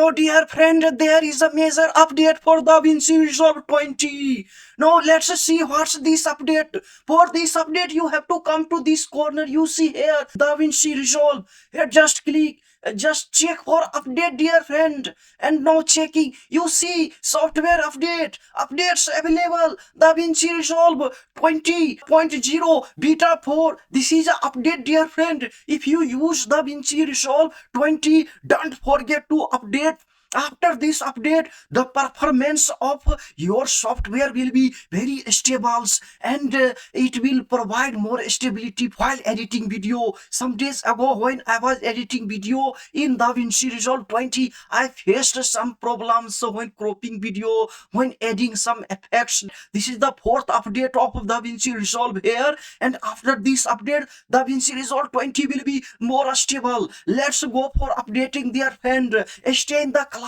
Hello dear friend, there is a major update for DaVinci Resolve 20. Now let's see what's this update. For this update you have to come to this corner you see here, DaVinci Resolve. Here just click, just check for update dear friend. And now checking, you see software updates available. DaVinci Resolve 20.0 beta 4. This is a update dear friend. If you use DaVinci Resolve 20, don't forget to update. After this update, the performance of your software will be very stable, and it will provide more stability while editing video. Some days ago when I was editing video in DaVinci Resolve 20, I faced some problems when cropping video, when adding some effects. This is the fourth update of DaVinci Resolve here, and after this update DaVinci Resolve 20 will be more stable. Let's go for updating their friend. Stay in the class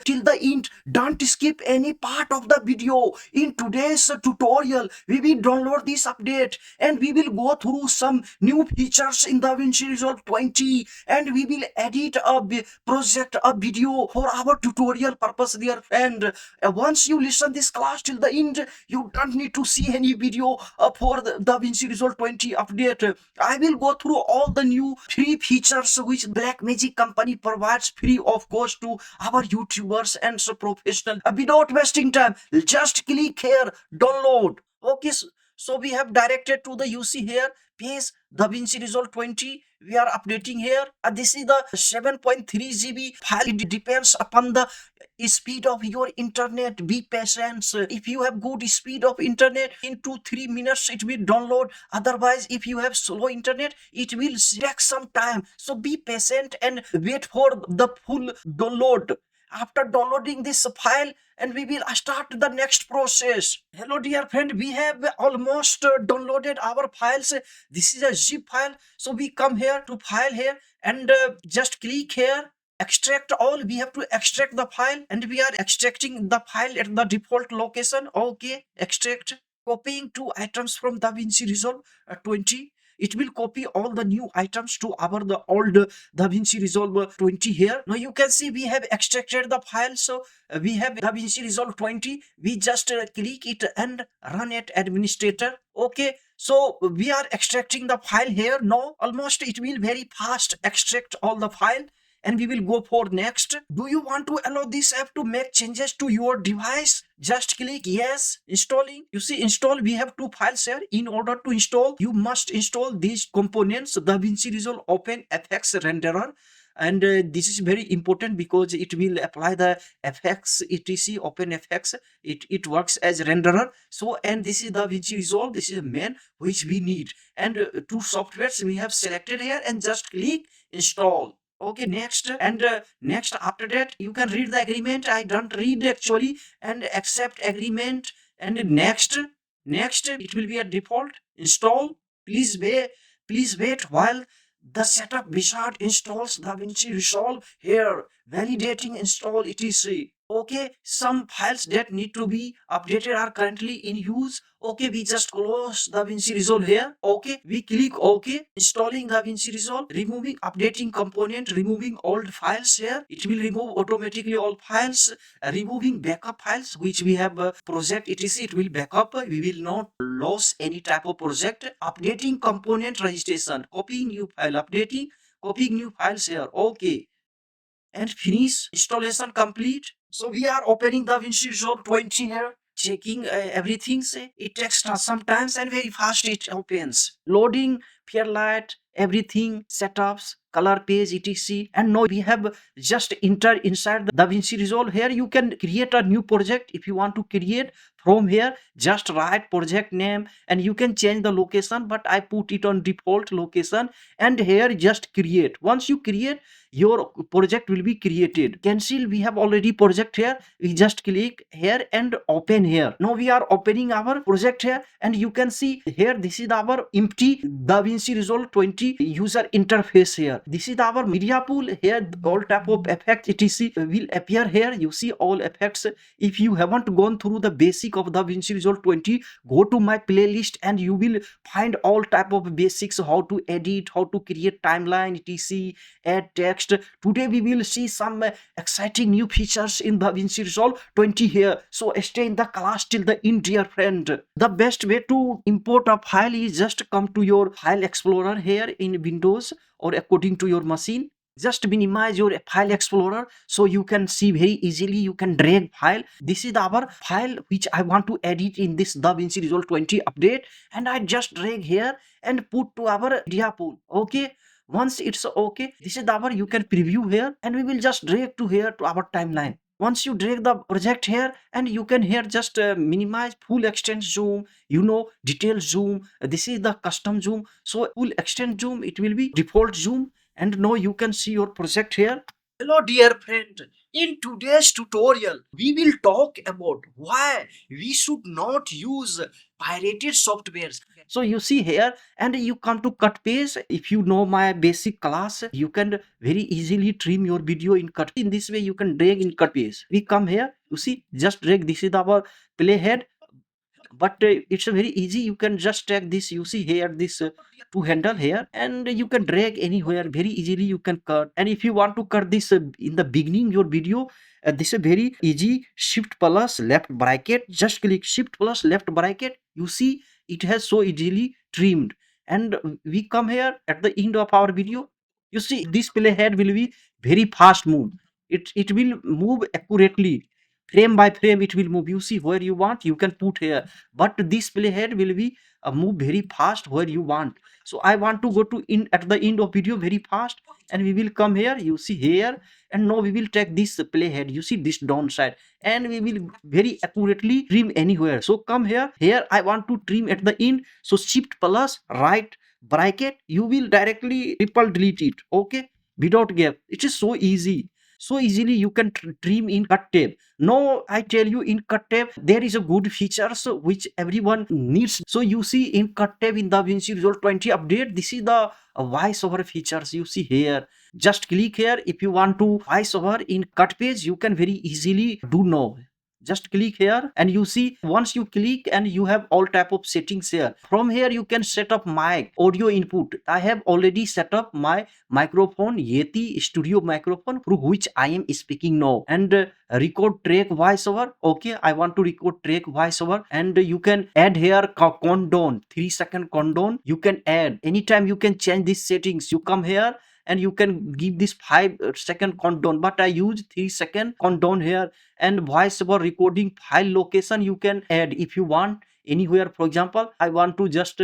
till the end. Don't skip any part of the video. In today's tutorial we will download this update and we will go through some new features in DaVinci Resolve 20, and we will edit a project, a video for our tutorial purpose dear friend. Once you listen this class till the end, you don't need to see any video for the DaVinci Resolve 20 update. I will go through all the new free features which Blackmagic company provides free of cost to our YouTubers and so professional. Without wasting time, just click here, download. Okay, so we have directed to the UC here page DaVinci Resolve 20. We are updating here. This is the 7.3 GB file. It depends upon the speed of your internet. Be patient. If you have good speed of internet, in 2-3 minutes it will download. Otherwise, if you have slow internet, it will take some time. So be patient and wait for the full download. After downloading this file, and we will start the next process. Hello dear friend, we have almost downloaded our files. This is a zip file, so we come here to file here and just click here, extract all. We have to extract the file, and we are extracting the file at the default location. Okay, extract. Copying two items from DaVinci Resolve 20. It will copy all the new items to the old DaVinci Resolve 20 here. Now you can see we have extracted the file. So we have DaVinci Resolve 20. We just click it and run it administrator. Okay. So we are extracting the file here. Now almost it will very fast extract all the file. And we will go for next. Do you want to allow this app to make changes to your device? Just click yes. Installing. You see install, we have two files here. In order to install, you must install these components: DaVinci Resolve Open FX Renderer. And this is very important because it will apply the FX etc OpenFX. It works as renderer. So, and this is DaVinci Resolve. This is the main which we need, and two softwares we have selected here, and just click install. Okay, next. And next, after that you can read the agreement. I don't read actually. And accept agreement, and next. It will be a default. Install. Please wait while the setup wizard installs DaVinci Resolve here. Validating install etc. Okay, some files that need to be updated are currently in use. Okay, we just close DaVinci Resolve here. Okay, we click OK. Installing DaVinci Resolve, removing updating component, removing old files here. It will remove automatically all files. Removing backup files which we have project etc. It will backup. We will not lose any type of project. Updating component registration, copying new file, updating, copying new files here. Okay, and finish. Installation complete. So we are opening DaVinci Resolve 20 here, checking everything. It takes sometimes and very fast it opens. Loading, Fairlight, everything, setups, color page, etc. And now we have just enter inside the DaVinci Resolve. Here you can create a new project. If you want to create from here, just write project name, and you can change the location, but I put it on default location. And here just create. Once you create, your project will be created. Cancel, we have already project here. We just click here and open here. Now we are opening our project here, and you can see here this is our empty 20 DaVinci Resolve 20 user interface here. This is our media pool. Here all type of effects etc will appear here. You see all effects. If you haven't gone through the basic of DaVinci Resolve 20, go to my playlist and you will find all type of basics, how to edit, how to create timeline etc, add text. Today we will see some exciting new features in DaVinci Resolve 20 here. So stay in the class till the end, dear friend. The best way to import a file is just come to your file explorer here in Windows or according to your machine. Just minimize your file explorer so you can see very easily. You can drag file. This is our file which I want to edit in this DaVinci Resolve 20 update, and I just drag here and put to our media pool. Okay, once it's okay, this is our, you can preview here, and we will just drag to here to our timeline. Once you drag the project here, and you can here just minimize full extent zoom, detail zoom. This is the custom zoom. So full extent zoom, it will be default zoom, and now you can see your project here. Hello dear friend, in today's tutorial we will talk about why we should not use pirated softwares. So you see here, and you come to cut page. If you know my basic class, you can very easily trim your video in cut. In this way you can drag in cut page. We come here, you see, just drag. This is our playhead, but it's very easy. You can just drag this, you see here, this to handle here, and you can drag anywhere very easily. You can cut, and if you want to cut this in the beginning your video, this is very easy. Shift plus left bracket, just click shift plus left bracket, you see it has so easily trimmed. And we come here at the end of our video, you see this playhead will be very fast move. It will move accurately, frame by frame it will move. You see where you want, you can put here, but this playhead will be move very fast where you want. So I want to go to in at the end of video very fast, and we will come here, you see here, and now we will take this playhead, you see this downside, and we will very accurately trim anywhere. So come here I want to trim at the end, so shift plus right bracket, you will directly triple delete it. Okay, without gap. It is so easy. So easily you can trim in cut tab. Now I tell you, in cut tab there is a good features which everyone needs. So you see in cut tab in DaVinci Resolve 20 update, this is the voiceover features. You see here, just click here. If you want to voiceover in cut page, you can very easily do now. Just click here, and you see once you click, and you have all type of settings here. From here you can set up mic, audio input. I have already set up my microphone, Yeti Studio microphone, through which I am speaking now, and record track voiceover. Okay, I want to record track voiceover, and you can add here countdown, 3-second countdown. You can add anytime. You can change these settings. You come here and you can give this 5-second countdown, but I use 3-second countdown here. And voiceover recording file location you can add if you want anywhere. For example, I want to just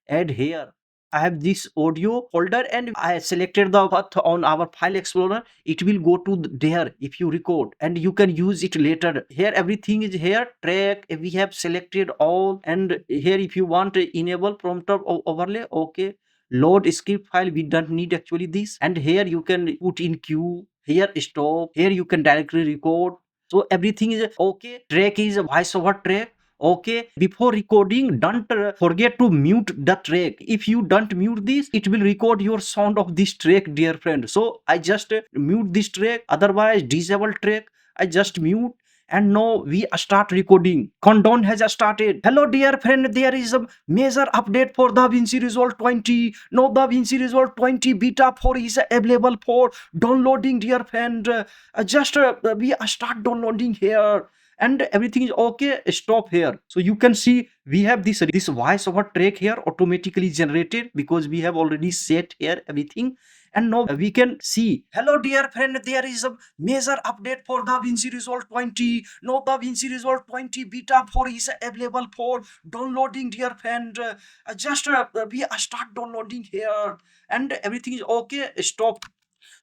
add here. I have this audio folder, and I selected the path on our file explorer. It will go to there if you record, and you can use it later. Here everything is here. Track, we have selected all, and here if you want enable prompter overlay. Okay, load script file, we don't need actually this. And here you can put in queue, here stop, here you can directly record. So everything is okay. Track is a voiceover track. Okay, before recording, don't forget to mute the track. If you don't mute this, it will record your sound of this track, dear friend. So I just mute this track, otherwise disable track, I just mute. And now we start recording. Countdown has started. Hello dear friend, there is a major update for DaVinci Resolve 20. Now DaVinci Resolve 20 beta 4 is available for downloading, dear friend. We start downloading here, and everything is okay. Stop here. So you can see we have this voiceover track here automatically generated, because we have already set here everything. And now we can see, hello dear friend, there is a major update for DaVinci Resolve 20. Now DaVinci Resolve 20 beta 4 is available for downloading, dear friend. We start downloading here, and everything is okay. Stop.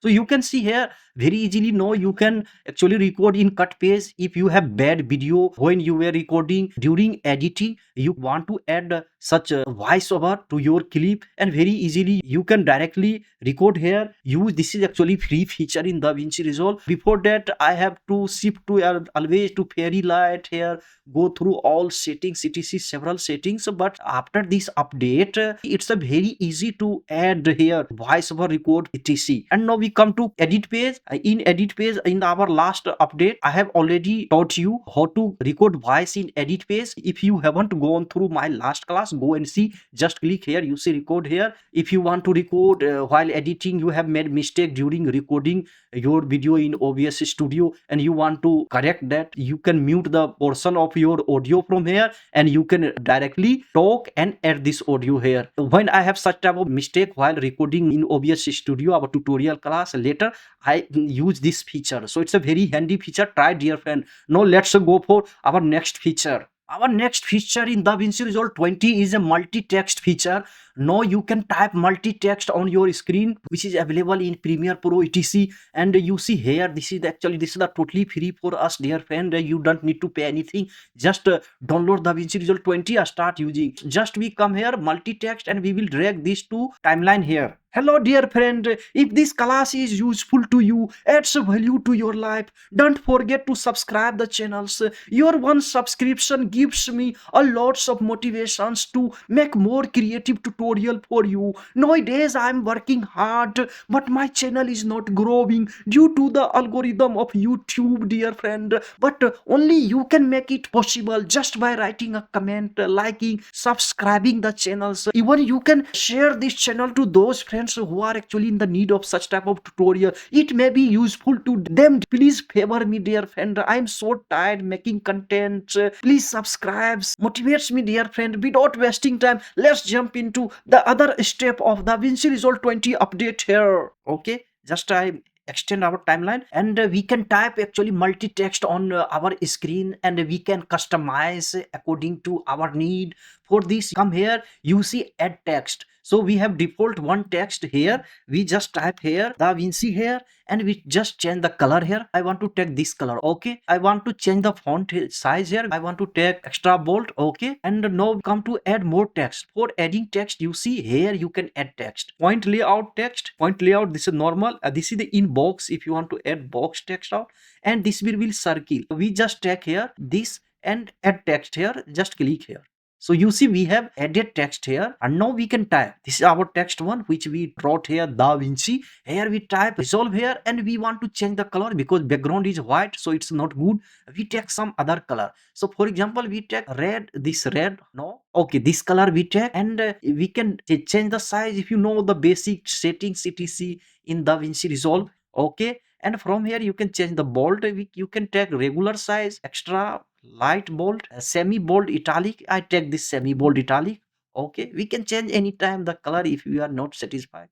So you can see here very easily. Now you can actually record in cut paste. If you have bad video when you were recording, during editing you want to add such a voiceover to your clip, and very easily you can directly record here. Use this is actually free feature in DaVinci Resolve. Before that I have to shift to always to fairy light here, go through all settings, etc, several settings. But after this update, it's a very easy to add here voiceover record, etc. And now we come to edit page. In edit page, in our last update I have already taught you how to record voice in edit page. If you haven't gone through my last class, go and see. Just click here, you see record here. If you want to record while editing, you have made mistake during recording your video in OBS Studio and you want to correct that, you can mute the portion of your audio from here and you can directly talk and add this audio here. When I have such type of mistake while recording in OBS Studio, our tutorial class later, I use this feature. So it's a very handy feature. Try, dear friend. Now let's go for our next feature. Our next feature in DaVinci Resolve 20 is a multi-text feature. Now you can type multi-text on your screen, which is available in Premiere Pro, etc. And you see here, this is the totally free for us, dear friend. You don't need to pay anything. Just download DaVinci Resolve 20 and start using. Just we come here, multi-text, and we will drag this to timeline here. Hello dear friend, if this class is useful to you, adds value to your life, don't forget to subscribe the channels. Your one subscription gives me a lots of motivations to make more creative tutorial for you. Nowadays I am working hard, but my channel is not growing due to the algorithm of YouTube, dear friend. But only you can make it possible just by writing a comment, liking, subscribing the channels. Even you can share this channel to those friends who are actually in the need of such type of tutorial. It may be useful to them. Please favor me, dear friend. I am so tired making content. Please subscribe, motivates me, dear friend. Without wasting time, let's jump into the other step of the DaVinci Resolve 20 update here. Okay, just I extend our timeline and we can type actually multi-text on our screen and we can customize according to our need. For this, come here, you see add text. So we have default one text here. We just type here DaVinci here and we just change the color here. I want to take this color. Okay, I want to change the font size here. I want to take extra bold. Okay, and now come to add more text. For adding text, you see here you can add text. Point layout text, point layout, this is normal. This is the inbox if you want to add box text out, and this will be circle. We just take here this and add text here. Just click here. So you see we have added text here and now we can type. This is our text one which we wrote here DaVinci. Here we type resolve here and we want to change the color because background is white, so it's not good. We take some other color. So for example, we take red, this red. No, okay, this color we take and we can change the size if you know the basic settings etc in DaVinci Resolve. Okay, and from here you can change the bold. You can take regular size, extra, light bold, semi bold, italic. I take this semi bold italic. Okay, we can change anytime the color if we are not satisfied.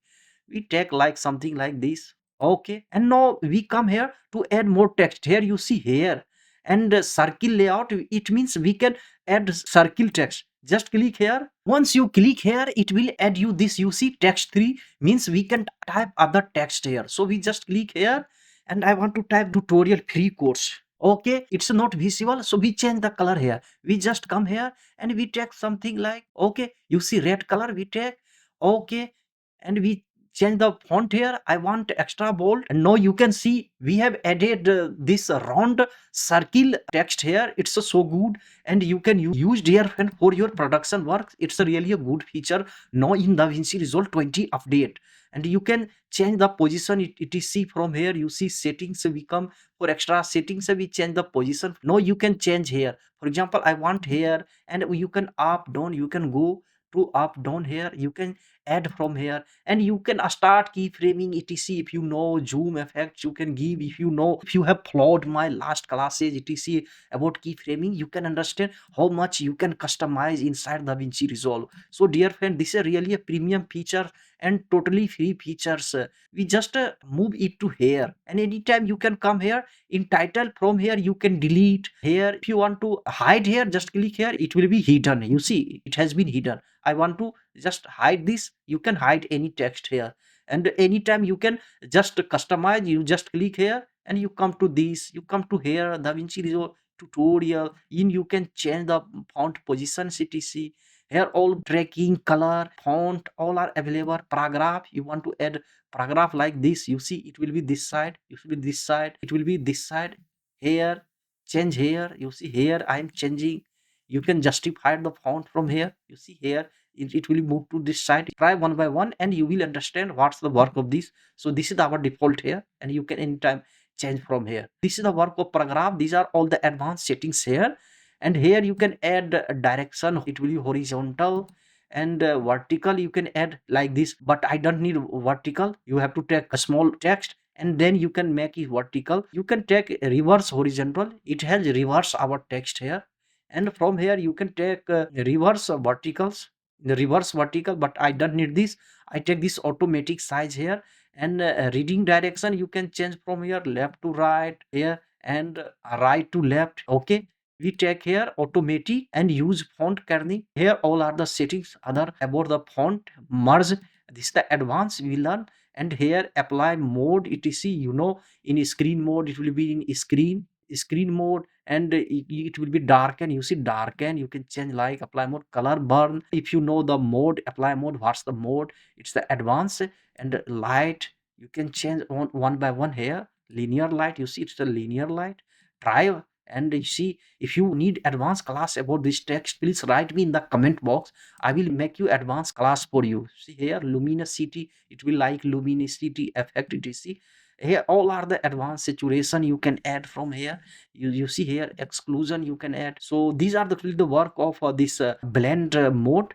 We take like something like this. Okay, and now we come here to add more text. Here you see here and circle layout, it means we can add circle text. Just click here. Once you click here, it will add you this. You see text 3 means we can type other text here. So we just click here and I want to type tutorial free course. Okay, it's not visible, so we change the color here. We just come here and we take something like, okay, you see red color we take. Okay, and we change the font here. I want extra bold, and now you can see we have added this round circle text here. It's so good and you can use, dear friend, for your production work. It's a really a good feature now in DaVinci Resolve 20 update. And you can change the position etc. From here you see settings, we come for extra settings, we change the position. Now you can change here. For example, I want here and you can up down, you can go to up down here, you can add from here and you can start keyframing etc. If you know zoom effects you can give. If you know, if you have followed my last classes etc about keyframing, you can understand how much you can customize inside DaVinci Resolve. So dear friend, this is really a premium feature and totally free features. We just move it to here and anytime you can come here in title. From here you can delete here. If you want to hide here, just click here, it will be hidden. You see it has been hidden. I want to just hide this. You can hide any text here, and anytime you can just customize. You just click here and you come to this, you come to here, DaVinci Resolve tutorial. In you can change the font position, ctc. Here all tracking, color, font, all are available. Paragraph, you want to add paragraph like this, you see it will be this side, it will be this side, it will be this side. Here, change here, you see here I am changing. You can justify the font from here, you see here it will move to this side. Try one by one and you will understand what's the work of this. So this is our default here, and you can anytime change from here. This is the work of paragraph. These are all the advanced settings here. And here you can add a direction, it will be horizontal, and vertical you can add like this, but I don't need vertical. You have to take a small text and then you can make it vertical. You can take reverse horizontal, it has reverse our text here. And from here you can take reverse verticals, the reverse vertical, but I don't need this. I take this automatic size here. And reading direction you can change from here, left to right here, and right to left. Okay, we take here automatic and use font kerning. Here all are the settings other about the font merge. This is the advanced we learn. And here apply mode etc, you know, in screen mode it will be in screen mode. And it will be darken, you see darken, you can change like apply mode. Color burn, if you know the mode apply mode, what's the mode, it's the advanced. And light you can change on one by one here. Linear light, you see it's the linear light. Try. And you see, if you need advanced class about this text, please write me in the comment box. I will make you advanced class for you. See here luminosity, it will like luminosity effect etc. Here all are the advanced saturation you can add from here. You see here exclusion you can add. So these are the work of this blend mode.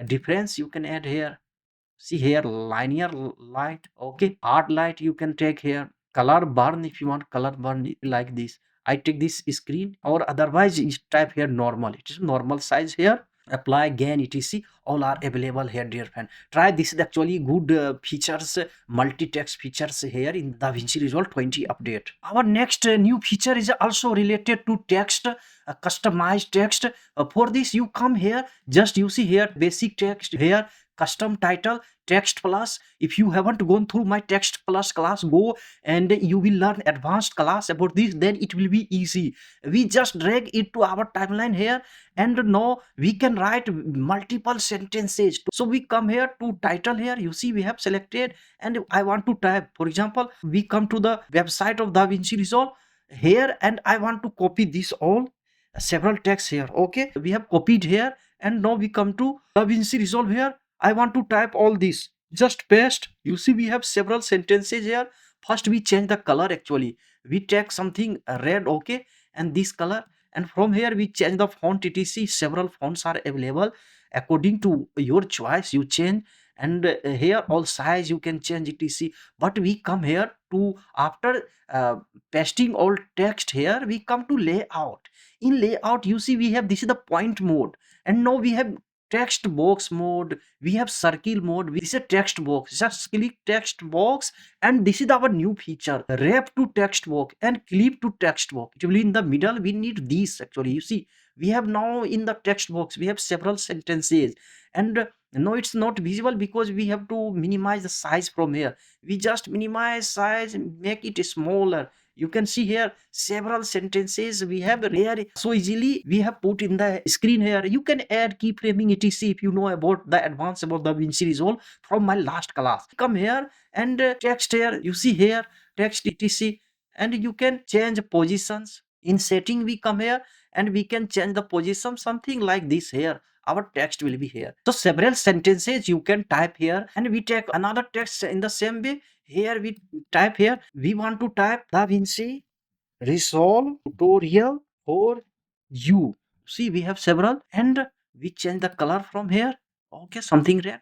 Difference you can add here. See here linear light, okay. Hard light you can take here. Color burn, if you want color burn like this, I take this screen. Or otherwise you type here normal, it is normal size here. Apply gain etc, all are available here dear friend. Try this is actually good features, multi-text features here in DaVinci Resolve 20 update. Our next new feature is also related to text, customized text. For this you come here, just you see here basic text here, custom title, text plus. If you haven't gone through my text plus class, go and you will learn advanced class about this, then it will be easy. We just drag it to our timeline here, and now we can write multiple sentences. So we come here to title here, you see we have selected, and I want to type. For example, we come to the website of DaVinci Resolve here, and I want to copy this all several texts here. Okay, we have copied here, and now we come to DaVinci Resolve here. I want to type all this, just paste. You see we have several sentences here. First we change the color, actually we take something red, okay, and this color. And from here we change the font etc. Several fonts are available according to your choice, you change. And here all size you can change etc. But we come here to, after pasting all text here, we come to layout. In layout you see we have, this is the point mode. And now we have text box mode, we have circle mode. This is a text box, just click text box. And this is our new feature, wrap to text box and clip to text box. It will be in the middle, we need these actually. You see we have now in the text box we have several sentences. And no, it's not visible because we have to minimize the size from here. We just minimize size and make it smaller. You can see here several sentences we have here, so easily we have put in the screen here. You can add keyframing etc if you know about the advanced about the DaVinci Resolve from my last class. Come here and text here, you see here text etc, and you can change positions. In setting we come here and we can change the position, something like this here. Our text will be here. So several sentences you can type here, and we take another text in the same way. Here we type here, we want to type DaVinci Resolve tutorial for you. See we have several, and we change the color from here, okay, something red.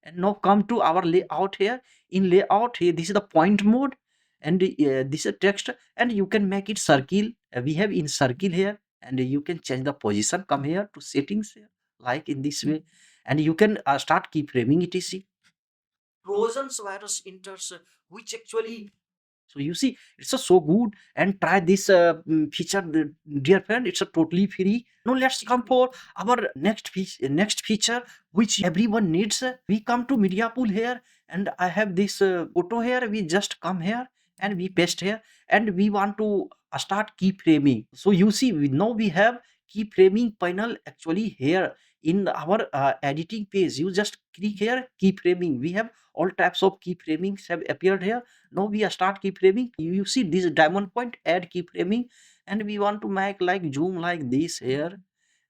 And now come to our layout here. In layout here, this is the point mode, and this is text, and you can make it circle. We have in circle here, and you can change the position. Come here to settings here, like in this way, and you can start keyframing etc. Trojan's virus enters, which actually So you see, it's a so good, and try this feature, dear friend. It's a totally free. Now let's come for our next feature, which everyone needs. We come to media pool here, and I have this photo here. We just come here and we paste here, and we want to start keyframing. So you see, now we have keyframing panel actually here in our editing page. You just click here, keyframing. We have all types of keyframings have appeared here. Now we start keyframing. You see this diamond point, add keyframing, and we want to make like zoom like this here,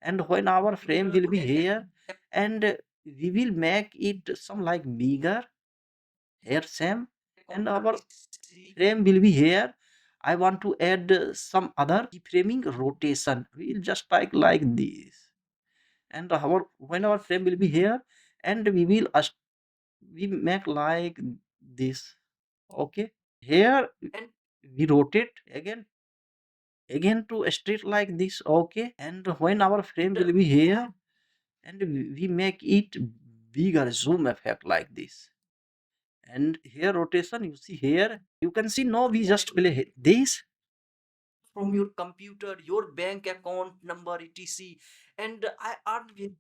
and when our frame will be here, and we will make it some like bigger here, same, and our frame will be here. I want to add some other keyframing rotation. We'll just like this, and our when our frame will be here, and we make like this. Okay, here we rotate again to straight like this. Okay, and when our frame will be here, and we make it bigger zoom effect like this, and here rotation, you see here, you can see. Now we just play this from your computer, your bank account number, etc, and I earn with.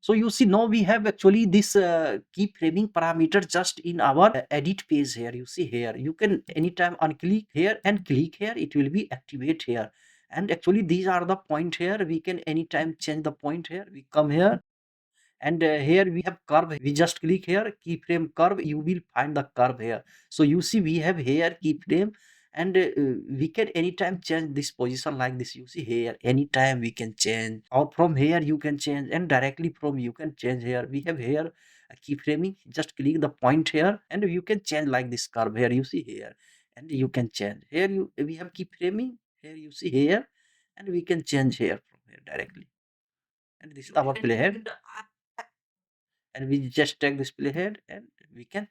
So you see, now we have actually this keyframing parameter just in our edit page here. You see here, you can anytime unclick here and click here, it will be activate here. And actually these are the point here. We can anytime change the point here. We come here, and here we have curve. We just click here, keyframe curve. You will find the curve here. So you see, we have here keyframe, and we can anytime change this position like this. You see here, anytime we can change, or from here you can change, and directly from you can change here. We have here a keyframing. Just click the point here, and you can change like this curve here. You see here, and you can change here. We have keyframing here. You see here, and we can change here from here directly. And this is our playhead, and we just take this playhead, and we can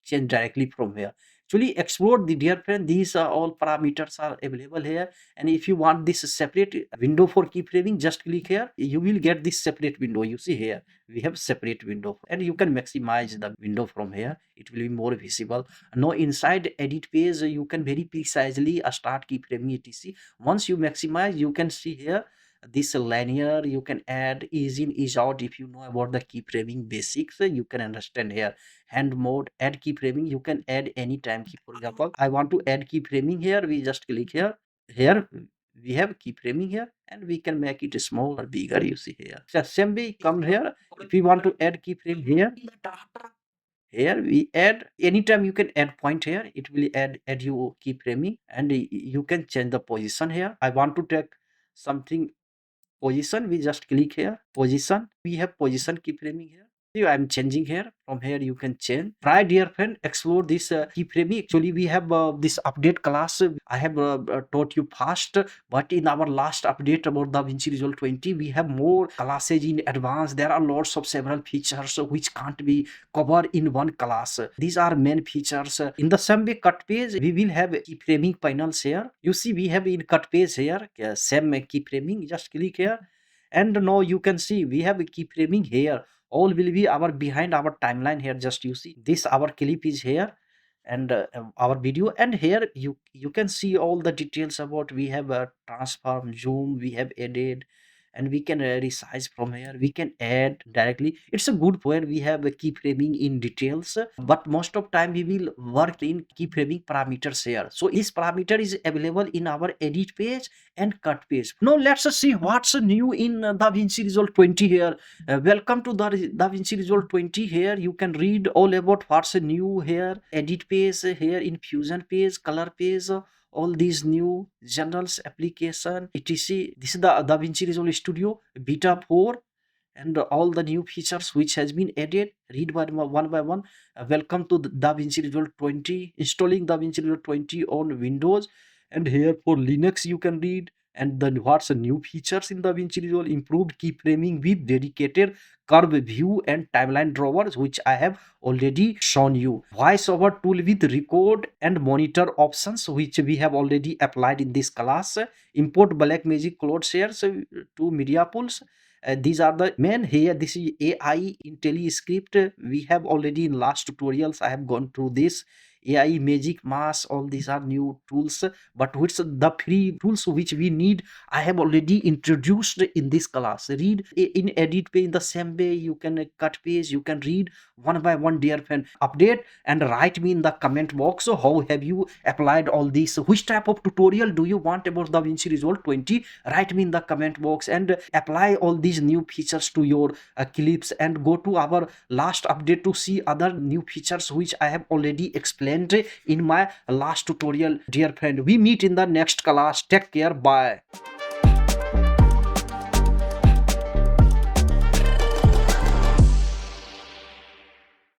change directly from here. Actually explore the, dear friend, these are all parameters are available here. And if you want this separate window for keyframing, just click here. You will get this separate window. You see here, we have separate window, and you can maximize the window from here. It will be more visible. Now inside edit page, you can very precisely start keyframing, etc. Once you maximize, you can see here this linear. You can add ease in, ease out. If you know about the keyframing basics, you can understand here. Hand mode, add keyframing, you can add anytime key. For example, I want to add keyframing here. We just click here. Here we have keyframing here, and we can make it small or bigger. You see here. So same way, come here. If we want to add keyframe here we add. Anytime you can add point here, it will add you keyframing, and you can change the position here. I want to take something position. We just click here, position. We have position keyframing here. See, I'm changing here. From here you can change. Try, dear friend, explore this keyframing. Actually we have this update class. I have taught you fast, but in our last update about DaVinci Resolve 20, we have more classes in advance. There are lots of several features which can't be covered in one class. These are main features. In the same way, cut page, we will have keyframing panels here. You see, we have in cut page here same keyframing. Just click here, and now you can see we have a keyframing here. All will be our behind our timeline here. Just you see this, our clip is here, and our video, and here you can see all the details about. We have a transform, zoom, we have added, and we can resize from here. We can add directly. It's a good where we have a keyframing in details, but most of time we will work in keyframing parameters here. So this parameter is available in our edit page and cut page. Now let's see what's new in DaVinci Resolve 20 here. Welcome to the DaVinci Resolve 20. Here you can read all about what's new here. Edit page here, in Fusion page, color page, all these new generals, application, etc. This is the DaVinci Resolve Studio Beta 4, and all the new features which has been added. Read one by one. Welcome to the DaVinci Resolve 20. Installing DaVinci Resolve 20 on Windows, and here for Linux you can read. And then what's the new features in DaVinci Resolve? Improved keyframing with dedicated curve view and timeline drawers, which I have already shown you. Voiceover tool with record and monitor options, which we have already applied in this class. Import Blackmagic cloud shares to media pools. These are the main here. This is AI IntelliScript. We have already in last tutorials I have gone through this. AI, Magic, Mask, all these are new tools, but which the free tools which we need, I have already introduced in this class. Read in edit page in the same way you can cut page, you can read one by one, dear friend. Update and write me in the comment box. So how have you applied all these? Which type of tutorial do you want about DaVinci Resolve 20? Write me in the comment box and apply all these new features to your clips, and go to our last update to see other new features which I have already explained in my last tutorial, dear friend. We meet in the next class. Take care. Bye.